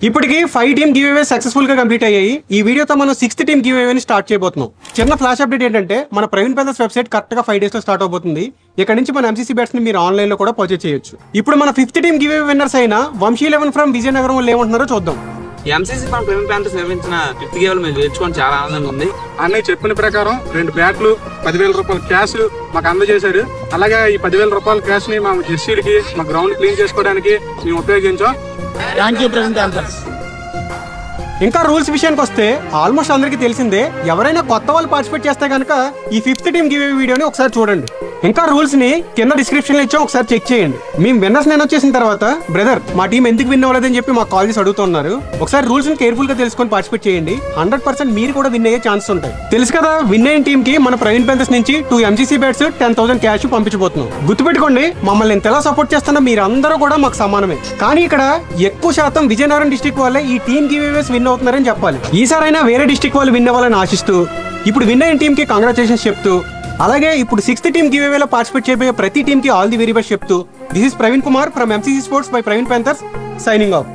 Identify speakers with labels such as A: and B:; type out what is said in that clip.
A: ఇప్పటికి 5 team give away successful గా complete అయ్యాయి. ఈ వీడియోతో మనం 6th టీమ్ గివ్ అవే ని స్టార్ట్ చేయబోతున్నాం. చిన్న ఫ్లాష్ అప్డేట్ ఏంటంటే మన ప్రవీణ్ పెదర్స్ వెబ్సైట్ కరెక్ట్ గా 5 డేస్ లో స్టార్ట్ అవబోతుంది. ఇక్కడ నుంచి మన ఎంసీసీ బ్యాట్స్ ని మీరు ఆన్లైన్ లో కూడా పర్చేజ్ చేయొచ్చు. ఇప్పుడు మన 5th team give away winners అయిన వంశీ 11 ఫ్రమ్ విజయనగరం వాళ్ళు ఏమంటున్నారో చూద్దాం.
B: ఎంసీసీ ఫ్రమ్ ప్రవీణ్ ప్యాంథర్స్ నిర్వహించిన 5th గివ్ అవే మేము గెలుచుకొని చాలా ఆనందంగా ఉంది.
C: అన్నయ్య చెప్పిన ప్రకారం 2 బ్యాట్లు 10,000 రూపాయల క్యాష్ మాకు అందజేశారు. అలాగే ఈ 10,000 రూపాయల క్యాష్ ని మా జెర్సీలకి మా గ్రౌండ్ క్లీన్ చేసుకోవడానికి మేము ఉపయోగించాం.
D: Thank you Praveen Panthers.
A: ఇంకా రూల్స్ విషయానికి వస్తే ఆల్మోస్ట్ అందరికీ తెలిసిందే. ఎవరైనా కొత్త వాళ్ళు పార్టిసిపేట్ చేస్తే కనుక ఈ 5th టీమ్ గివ్ అవే వీడియోని ఒకసారి చూడండి. ఇంకా రూల్స్ ని కింద డిస్క్రిప్షన్ లో ఇచ్చాం, ఒకసారి చెక్ చేయండి. మేము విన్నర్స్ నేను వచ్చేసిన తర్వాత బ్రదర్ మా టీం ఎందుకు విన్ అవ్వలేదని చెప్పి మాకు కాల్ చేసి అడుగుతున్నారు. ఒకసారి రూల్స్ ని కేర్ఫుల్ గా తెలుసుకొని పార్టిసిపేట్ చేయండి. 100% మీరు కూడా విన్ అయ్యే ఛాన్స్ ఉంటాయి. తెలుసు కదా, విన్ అయిన టీమ్ కి మన ప్రవీణ్ పెంథర్స్ నుంచి 2 ఎంసీసీ బ్యాట్స్ 10,000 క్యాష్ పంపించబోతున్నాం. గుర్తుపెట్టుకోండి, మమ్మల్ని ఎంతలా సపోర్ట్ చేస్తున్నా మీరందరూ కూడా మాకు సమానమే. కానీ ఇక్కడ ఎక్కువ శాతం విజయనగరం డిస్ట్రిక్ట్ వాళ్ళే ఈ టీమ్ గివ్ అవేస్ విన్ అవుతున్నారని చెప్పాలి. ఈసారైనా వేరే డిస్ట్రిక్ట్ వాళ్ళు విన్ అవ్వాలని ఆశిస్తూ ఇప్పుడు విన్ అయిన టీమ్ కి కంగ్రాచులేషన్స్ చెప్తూ, అలాగే ఇప్పుడు 6th టీమ్ గివ్ అవేలో పార్టిసిపేట్ చేయబోయే ప్రతి టీమ్ కి ఆల్ ది వెరీ బెస్ట్ చెప్తూ, this is Praveen Kumar from MCC sports by Praveen Panthers signing off.